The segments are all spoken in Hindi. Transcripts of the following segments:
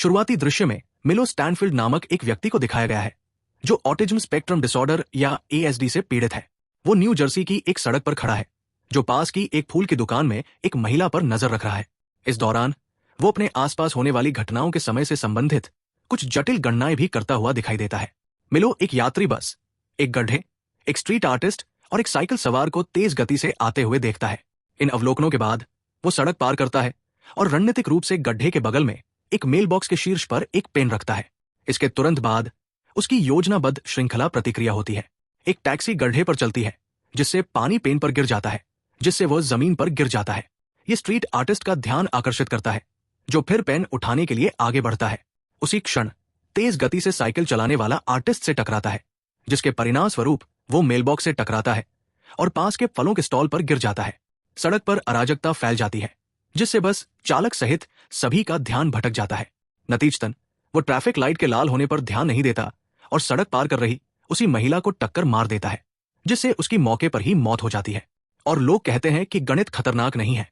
शुरुआती दृश्य में मिलो स्टैनफील्ड नामक एक व्यक्ति को दिखाया गया है जो ऑटिज्म स्पेक्ट्रम डिसऑर्डर या ASD से पीड़ित है। वो न्यू जर्सी की एक सड़क पर खड़ा है जो पास की एक फूल की दुकान में एक महिला पर नजर रख रहा है। इस दौरान वो अपने आसपास होने वाली घटनाओं के समय से संबंधित कुछ जटिल गणनाएं भी करता हुआ दिखाई देता है। मिलो एक यात्री बस, एक गड्ढे, एक स्ट्रीट आर्टिस्ट और एक साइकिल सवार को तेज गति से आते हुए देखता है। इन अवलोकनों के बाद वो सड़क पार करता है और रणनीतिक रूप से गड्ढे के बगल में एक मेल बॉक्स के शीर्ष पर एक पेन रखता है। इसके तुरंत बाद उसकी योजनाबद्ध श्रृंखला प्रतिक्रिया होती है। एक टैक्सी गड्ढे पर चलती है जिससे पानी पेन पर गिर जाता है, जिससे वह जमीन पर गिर जाता है। यह स्ट्रीट आर्टिस्ट का ध्यान आकर्षित करता है जो फिर पेन उठाने के लिए आगे बढ़ता है। उसी क्षण तेज गति से साइकिल चलाने वाला आर्टिस्ट से टकराता है, जिसके परिणाम स्वरूप वो मेलबॉक्स से टकराता है और पास के फलों के स्टॉल पर गिर जाता है। सड़क पर अराजकता फैल जाती है जिससे बस चालक सहित सभी का ध्यान भटक जाता है। नतीजतन वो ट्रैफिक लाइट के लाल होने पर ध्यान नहीं देता और सड़क पार कर रही उसी महिला को टक्कर मार देता है, जिससे उसकी मौके पर ही मौत हो जाती है। और लोग कहते हैं कि गणित खतरनाक नहीं है।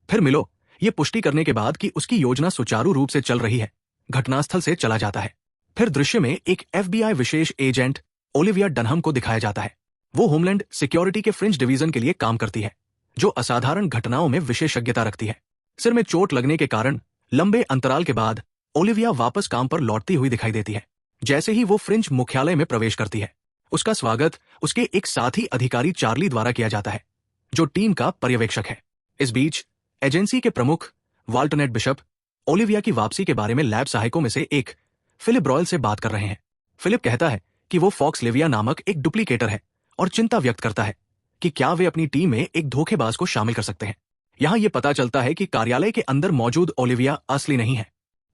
फिर मिलो ये पुष्टि करने के बाद कि उसकी योजना सुचारू रूप से चल रही है, घटनास्थल से चला जाता है। फिर दृश्य में एक FBI विशेष एजेंट ओलिविया डनहम को दिखाया जाता है। वो होमलैंड सिक्योरिटी के फ्रिंज डिवीजन के लिए काम करती है जो असाधारण घटनाओं में विशेषज्ञता रखती है। सिर में चोट लगने के कारण लंबे अंतराल के बाद ओलिविया वापस काम पर लौटती हुई दिखाई देती है। जैसे ही वो फ्रिंज मुख्यालय में प्रवेश करती है, उसका स्वागत उसके एक साथी अधिकारी चार्ली द्वारा किया जाता है जो टीम का पर्यवेक्षक है। इस बीच एजेंसी के प्रमुख वाल्टनेट बिशप ओलिविया की वापसी के बारे में लैब सहायकों में से एक फिलिप रॉयल से बात कर रहे हैं। फिलिप कहता है कि वो फॉक्स लिविया नामक एक डुप्लीकेटर है और चिंता व्यक्त करता है कि क्या वे अपनी टीम में एक धोखेबाज को शामिल कर सकते हैं। यहां यह पता चलता है कि कार्यालय के अंदर मौजूद ओलिविया असली नहीं है,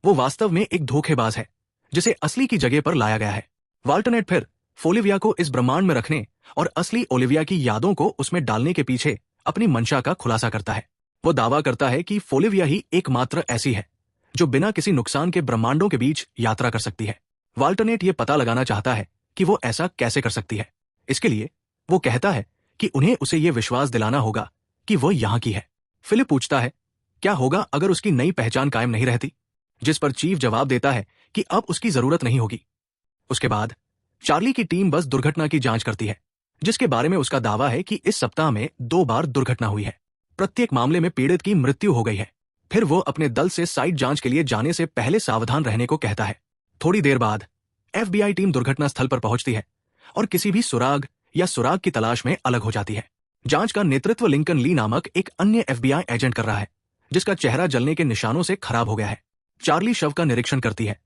वो वास्तव में एक धोखेबाज है जिसे असली की जगह पर लाया गया है। वाल्टनेट फिर फोलिविया को इस ब्रह्मांड में रखने और असली ओलिविया की यादों को उसमें डालने के पीछे अपनी मंशा का खुलासा करता है। वो दावा करता है कि फोलिविया ही एकमात्र ऐसी है जो बिना किसी नुकसान के ब्रह्मांडों के बीच यात्रा कर सकती है। वाल्टनेट ये पता लगाना चाहता है कि वो ऐसा कैसे कर सकती है। इसके लिए वो कहता है कि उन्हें उसे ये विश्वास दिलाना होगा कि वो यहाँ की है। फिलिप पूछता है क्या होगा अगर उसकी नई पहचान कायम नहीं रहती, जिस पर चीफ जवाब देता है कि अब उसकी जरूरत नहीं होगी। उसके बाद चार्ली की टीम बस दुर्घटना की जांच करती है, जिसके बारे में उसका दावा है कि इस सप्ताह में 2 बार दुर्घटना हुई है। प्रत्येक मामले में पीड़ित की मृत्यु हो गई है। फिर वो अपने दल से साइट जांच के लिए जाने से पहले सावधान रहने को कहता है। थोड़ी देर बाद FBI टीम दुर्घटना स्थल पर पहुंचती है और किसी भी सुराग या सुराग की तलाश में अलग हो जाती है। जांच का नेतृत्व लिंकन ली नामक एक अन्य FBI एजेंट कर रहा है, जिसका चेहरा जलने के निशानों से खराब हो गया है। चार्ली शव का निरीक्षण करती है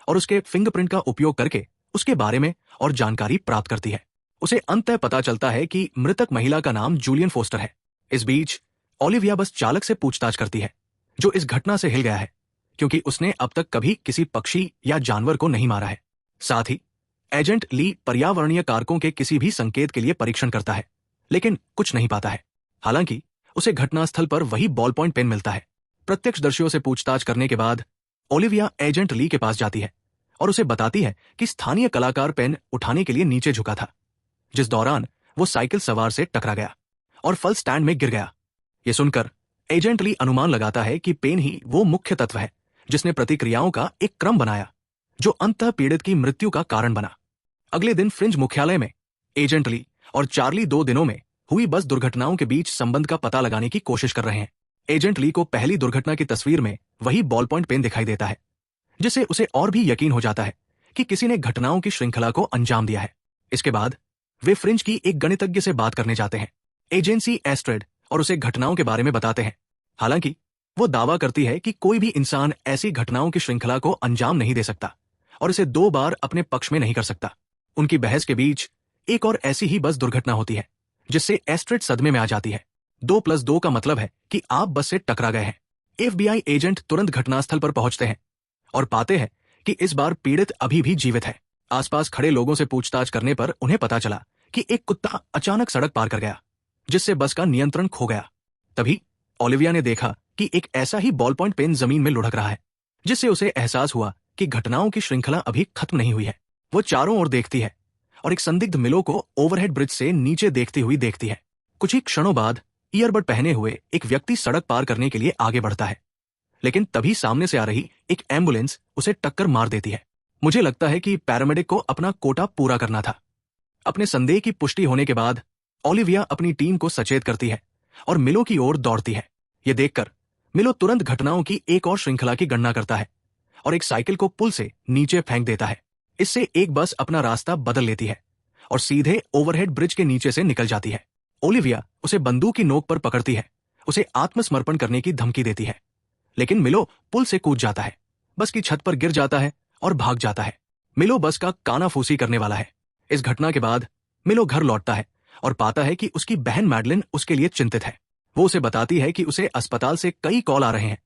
और उसके फिंगरप्रिंट का उपयोग करके उसके बारे में और जानकारी प्राप्त करती है। उसे अंततः पता चलता है कि मृतक महिला का नाम जूलियन फोस्टर है। इस बीच ओलिविया बस चालक से पूछताछ करती है जो इस घटना से हिल गया है क्योंकि उसने अब तक कभी किसी पक्षी या जानवर को नहीं मारा है। साथ ही एजेंट ली पर्यावरणीय कारकों के किसी भी संकेत के लिए परीक्षण करता है, लेकिन कुछ नहीं पाता है। हालांकि उसे घटनास्थल पर वही बॉल पॉइंट पेन मिलता है। प्रत्यक्षदर्शियों से पूछताछ करने के बाद ओलिविया एजेंट ली के पास जाती है और उसे बताती है कि स्थानीय कलाकार पेन उठाने के लिए नीचे झुका था, जिस दौरान वो साइकिल सवार से टकरा गया और फल स्टैंड में गिर गया। ये सुनकर एजेंट ली अनुमान लगाता है कि पेन ही वो मुख्य तत्व है जिसने प्रतिक्रियाओं का एक क्रम बनाया जो अंततः पीड़ित की मृत्यु का कारण बना। अगले दिन फ्रिंज मुख्यालय में एजेंट ली और चार्ली 2 दिनों में हुई बस दुर्घटनाओं के बीच संबंध का पता लगाने की कोशिश कर रहे हैं। एजेंट ली को पहली दुर्घटना की तस्वीर में वही बॉल पॉइंट पेन दिखाई देता है, जिससे उसे और भी यकीन हो जाता है कि किसी ने घटनाओं की श्रृंखला को अंजाम दिया है। इसके बाद वे फ्रिंज की एक गणितज्ञ से बात करने जाते हैं, एजेंसी एस्ट्रेड, और उसे घटनाओं के बारे में बताते हैं। हालांकि वो दावा करती है कि कोई भी इंसान ऐसी घटनाओं की श्रृंखला को अंजाम नहीं दे सकता और इसे 2 बार अपने पक्ष में नहीं कर सकता। उनकी बहस के बीच एक और ऐसी ही बस दुर्घटना होती है जिससे एस्ट्रेड सदमे में आ जाती है। 2+2 का मतलब है कि आप बस से टकरा गए हैं। FBI एजेंट तुरंत घटनास्थल पर पहुंचते हैं और पाते हैं कि इस बार पीड़ित अभी भी जीवित है। आसपास खड़े लोगों से पूछताछ करने पर उन्हें पता चला कि एक कुत्ता अचानक सड़क पार कर गया, जिससे बस का नियंत्रण खो गया। तभी ओलिविया ने देखा कि एक ऐसा ही बॉल पॉइंट पेन जमीन में लुढ़क रहा है, जिससे उसे एहसास हुआ कि घटनाओं की श्रृंखला अभी खत्म नहीं हुई है। वो चारों ओर देखती है और एक संदिग्ध मिलो को ओवरहेड ब्रिज से नीचे देखती हुई देखती है। कुछ ही क्षणों बाद ईयरबड पहने हुए एक व्यक्ति सड़क पार करने के लिए आगे बढ़ता है, लेकिन तभी सामने से आ रही एक एम्बुलेंस उसे टक्कर मार देती है। मुझे लगता है कि पैरामेडिक को अपना कोटा पूरा करना था। अपने संदेह की पुष्टि होने के बाद ओलिविया अपनी टीम को सचेत करती है और मिलो की ओर दौड़ती है। ये देखकर मिलो तुरंत घटनाओं की एक और श्रृंखला की गणना करता है और एक साइकिल को पुल से नीचे फेंक देता है। इससे एक बस अपना रास्ता बदल लेती है और सीधे ओवरहेड ब्रिज के नीचे से निकल जाती है। ओलिविया उसे बंदूक की नोक पर पकड़ती है, उसे आत्मसमर्पण करने की धमकी देती है, लेकिन मिलो पुल से कूद जाता है, बस की छत पर गिर जाता है और भाग जाता है। मिलो बस का कानाफूसी करने वाला है। इस घटना के बाद मिलो घर लौटता है और पाता है कि उसकी बहन मैडलिन उसके लिए चिंतित है। वो उसे बताती है कि उसे अस्पताल से कई कॉल आ रहे हैं,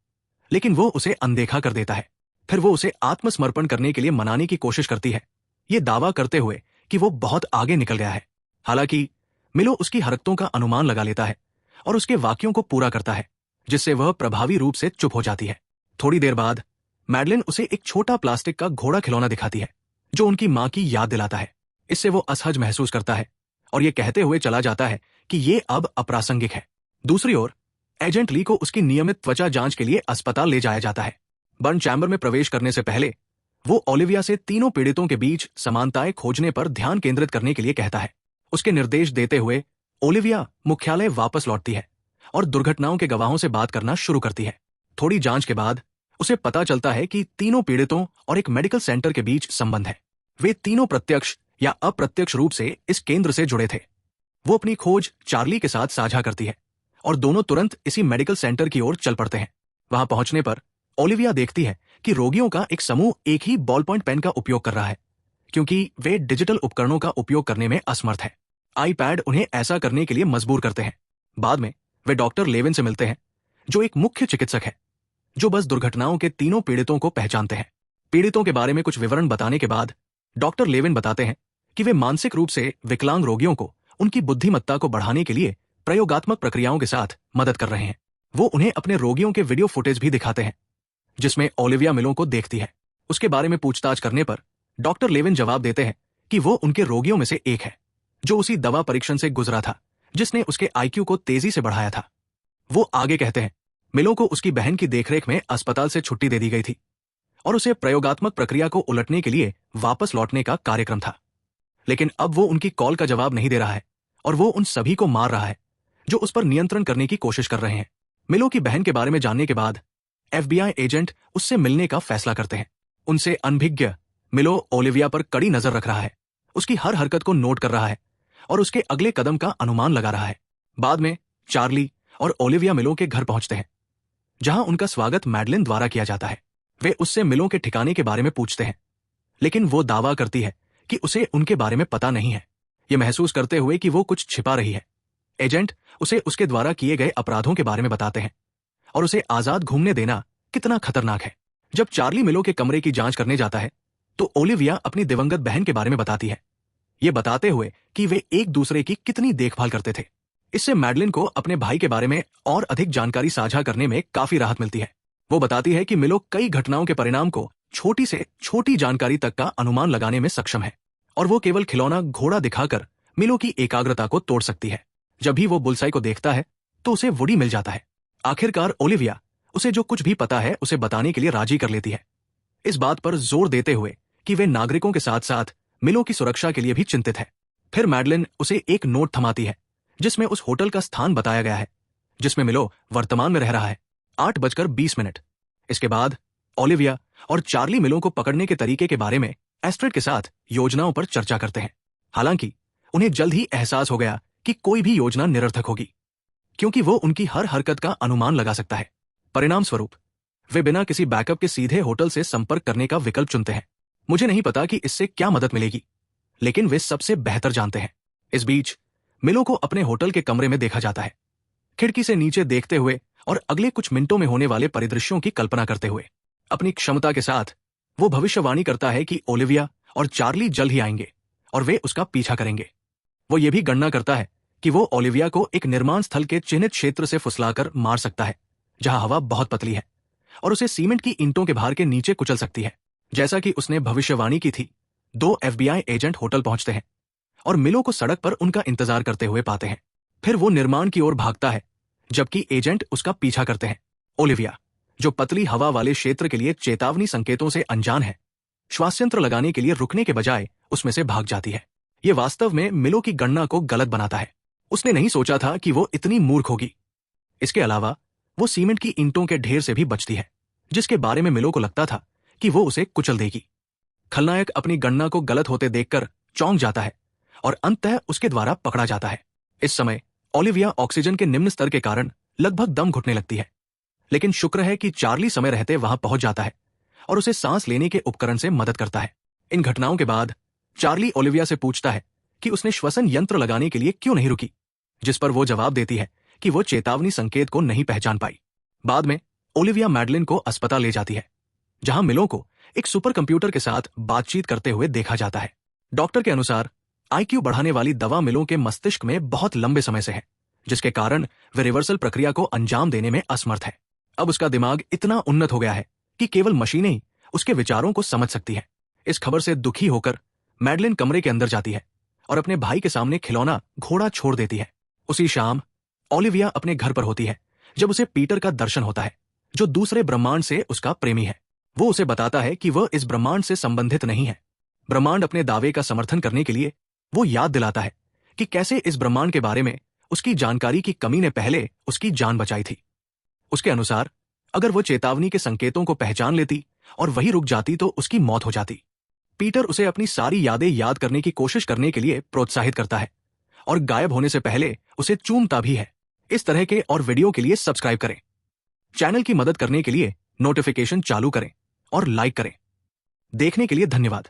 लेकिन वो उसे अनदेखा कर देता है। फिर वो उसे आत्मसमर्पण करने के लिए मनाने की कोशिश करती है, ये दावा करते हुए कि वो बहुत आगे निकल गया है। हालांकि मिलो उसकी हरकतों का अनुमान लगा लेता है और उसके वाक्यों को पूरा करता है, जिससे वह प्रभावी रूप से चुप हो जाती है। थोड़ी देर बाद मैडलिन उसे एक छोटा प्लास्टिक का घोड़ा खिलौना दिखाती है, जो उनकी मां की याद दिलाता है। इससे वो असहज महसूस करता है और ये कहते हुए चला जाता है कि ये अब अप्रासंगिक है। दूसरी ओर एजेंट ली को उसकी नियमित त्वचा जांच के लिए अस्पताल ले जाया जाता है। बर्न चैम्बर में प्रवेश करने से पहले वो ओलिविया से तीनों पीड़ितों के बीच समानताएं खोजने पर ध्यान केंद्रित करने के लिए कहता है। उसके निर्देश देते हुए ओलिविया मुख्यालय वापस लौटती है और दुर्घटनाओं के गवाहों से बात करना शुरू करती है। थोड़ी जांच के बाद उसे पता चलता है कि तीनों पीड़ितों और एक मेडिकल सेंटर के बीच संबंध है। वे तीनों प्रत्यक्ष या अप्रत्यक्ष रूप से इस केंद्र से जुड़े थे। वो अपनी खोज चार्ली के साथ साझा करती है और दोनों तुरंत इसी मेडिकल सेंटर की ओर चल पड़ते हैं। वहां पहुंचने पर ओलिविया देखती है कि रोगियों का एक समूह एक ही बॉल पॉइंट पेन का उपयोग कर रहा है, क्योंकि वे डिजिटल उपकरणों का उपयोग करने में असमर्थ है। आईपैड उन्हें ऐसा करने के लिए मजबूर करते हैं। बाद में वे डॉक्टर लेविन से मिलते हैं, जो एक मुख्य चिकित्सक है, जो बस दुर्घटनाओं के तीनों पीड़ितों को पहचानते हैं। पीड़ितों के बारे में कुछ विवरण बताने के बाद डॉक्टर लेविन बताते हैं कि वे मानसिक रूप से विकलांग रोगियों को उनकी बुद्धिमत्ता को बढ़ाने के लिए प्रयोगात्मक प्रक्रियाओं के साथ मदद कर रहे हैं। वो उन्हें अपने रोगियों के वीडियो फुटेज भी दिखाते हैं, जिसमें ओलिविया मिलो को देखती है। उसके बारे में पूछताछ करने पर डॉक्टर लेविन जवाब देते हैं कि वो उनके रोगियों में से एक है, जो उसी दवा परीक्षण से गुजरा था जिसने उसके आईक्यू को तेजी से बढ़ाया था। वो आगे कहते हैं, मिलो को उसकी बहन की देखरेख में अस्पताल से छुट्टी दे दी गई थी और उसे प्रयोगात्मक प्रक्रिया को उलटने के लिए वापस लौटने का कार्यक्रम था, लेकिन अब वो उनकी कॉल का जवाब नहीं दे रहा है और वो उन सभी को मार रहा है जो उस पर नियंत्रण करने की कोशिश कर रहे हैं। मिलो की बहन के बारे में जानने के बाद FBI एजेंट उससे मिलने का फैसला करते हैं। उनसे अनभिज्ञ मिलो ओलिविया पर कड़ी नजर रख रहा है, उसकी हर हरकत को नोट कर रहा है और उसके अगले कदम का अनुमान लगा रहा है। बाद में चार्ली और ओलिविया मिलो के घर पहुंचते हैं, जहां उनका स्वागत मैडलिन द्वारा किया जाता है। वे उससे मिलो के ठिकाने के बारे में पूछते हैं, लेकिन वो दावा करती है कि उसे उनके बारे में पता नहीं है, ये महसूस करते हुए कि वो कुछ छिपा रही है। एजेंट उसे उसके द्वारा किए गए अपराधों के बारे में बताते हैं और उसे आजाद घूमने देना कितना खतरनाक है। जब चार्ली मिलो के कमरे की जांच करने जाता है तो ओलिविया अपनी दिवंगत बहन के बारे में बताती है, ये बताते हुए कि वे एक दूसरे की कितनी देखभाल करते थे। इससे मैडलिन को अपने भाई के बारे में और अधिक जानकारी साझा करने में काफी राहत मिलती है। वो बताती है कि मिलो कई घटनाओं के परिणाम को छोटी से छोटी जानकारी तक का अनुमान लगाने में सक्षम है और वो केवल खिलौना घोड़ा दिखाकर मिलो की एकाग्रता को तोड़ सकती है। जब भी वो बुलसाई को देखता है तो उसे वुडी मिल जाता है। आखिरकार ओलिविया उसे जो कुछ भी पता है उसे बताने के लिए राजी कर लेती है, इस बात पर जोर देते हुए कि वे नागरिकों के साथ साथ मिलो की सुरक्षा के लिए भी चिंतित है। फिर मैडलिन उसे एक नोट थमाती है जिसमें उस होटल का स्थान बताया गया है जिसमें मिलो वर्तमान में रह रहा है, 8:20। इसके बाद ओलिविया और चार्ली मिलो को पकड़ने के तरीके के बारे में एस्ट्रिड के साथ योजनाओं पर चर्चा करते हैं। हालांकि उन्हें जल्द ही एहसास हो गया कि कोई भी योजना निरर्थक होगी, क्योंकि वो उनकी हर हरकत का अनुमान लगा सकता है। परिणाम स्वरूप वे बिना किसी बैकअप के सीधे होटल से संपर्क करने का विकल्प चुनते हैं। मुझे नहीं पता कि इससे क्या मदद मिलेगी, लेकिन वे सबसे बेहतर जानते हैं। इस बीच मिलो को अपने होटल के कमरे में देखा जाता है, खिड़की से नीचे देखते हुए और अगले कुछ मिनटों में होने वाले परिदृश्यों की कल्पना करते हुए। अपनी क्षमता के साथ वो भविष्यवाणी करता है कि ओलिविया और चार्ली जल्द ही आएंगे और वे उसका पीछा करेंगे। वो ये भी गणना करता है कि वो ओलिविया को एक निर्माण स्थल के चिन्हित क्षेत्र से फुसलाकर मार सकता है, जहां हवा बहुत पतली है, और उसे सीमेंट की ईंटों के भार के नीचे कुचल सकती है। जैसा कि उसने भविष्यवाणी की थी, 2 FBI एजेंट होटल पहुंचते हैं और मिलो को सड़क पर उनका इंतजार करते हुए पाते हैं। फिर वो निर्माण की ओर भागता है, जबकि एजेंट उसका पीछा करते हैं। ओलिविया, जो पतली हवा वाले क्षेत्र के लिए चेतावनी संकेतों से अनजान है, श्वास यंत्र लगाने के लिए रुकने के बजाय उसमें से भाग जाती है। ये वास्तव में मिलो की गणना को गलत बनाता है। उसने नहीं सोचा था कि वो इतनी मूर्ख होगी। इसके अलावा वो सीमेंट की ईंटों के ढेर से भी बचती है, जिसके बारे में मिलो को लगता था कि वो उसे कुचल देगी। खलनायक अपनी गणना को गलत होते देखकर चौंक जाता है और अंततः उसके द्वारा पकड़ा जाता है। इस समय ओलिविया ऑक्सीजन के निम्न स्तर के कारण लगभग दम घुटने लगती है, लेकिन शुक्र है कि चार्ली समय रहते वहां पहुंच जाता है और उसे सांस लेने के उपकरण से मदद करता है। इन घटनाओं के बाद चार्ली ओलिविया से पूछता है कि उसने श्वसन यंत्र लगाने के लिए क्यों नहीं रुकी, जिस पर वो जवाब देती है कि वो चेतावनी संकेत को नहीं पहचान पाई। बाद में ओलिविया मैडलिन को अस्पताल ले जाती है, जहां मिलो को एक सुपर कंप्यूटर के साथ बातचीत करते हुए देखा जाता है। डॉक्टर के अनुसार आईक्यू बढ़ाने वाली दवा मिलो के मस्तिष्क में बहुत लंबे समय से है, जिसके कारण वे रिवर्सल प्रक्रिया को अंजाम देने में असमर्थ है। अब उसका दिमाग इतना उन्नत हो गया है कि केवल मशीनें ही उसके विचारों को समझ सकती है। इस खबर से दुखी होकर मैडलिन कमरे के अंदर जाती है और अपने भाई के सामने खिलौना घोड़ा छोड़ देती है। उसी शाम ओलिविया अपने घर पर होती है जब उसे पीटर का दर्शन होता है, जो दूसरे ब्रह्मांड से उसका प्रेमी है। वो उसे बताता है कि वह इस ब्रह्मांड से संबंधित नहीं है। ब्रह्मांड अपने दावे का समर्थन करने के लिए वो याद दिलाता है कि कैसे इस ब्रह्मांड के बारे में उसकी जानकारी की कमी ने पहले उसकी जान बचाई थी। उसके अनुसार अगर वो चेतावनी के संकेतों को पहचान लेती और वही रुक जाती तो उसकी मौत हो जाती। पीटर उसे अपनी सारी यादें याद करने की कोशिश करने के लिए प्रोत्साहित करता है और गायब होने से पहले उसे चूमता भी है। इस तरह के और वीडियो के लिए सब्सक्राइब करें, चैनल की मदद करने के लिए नोटिफिकेशन चालू करें और लाइक करें। देखने के लिए धन्यवाद।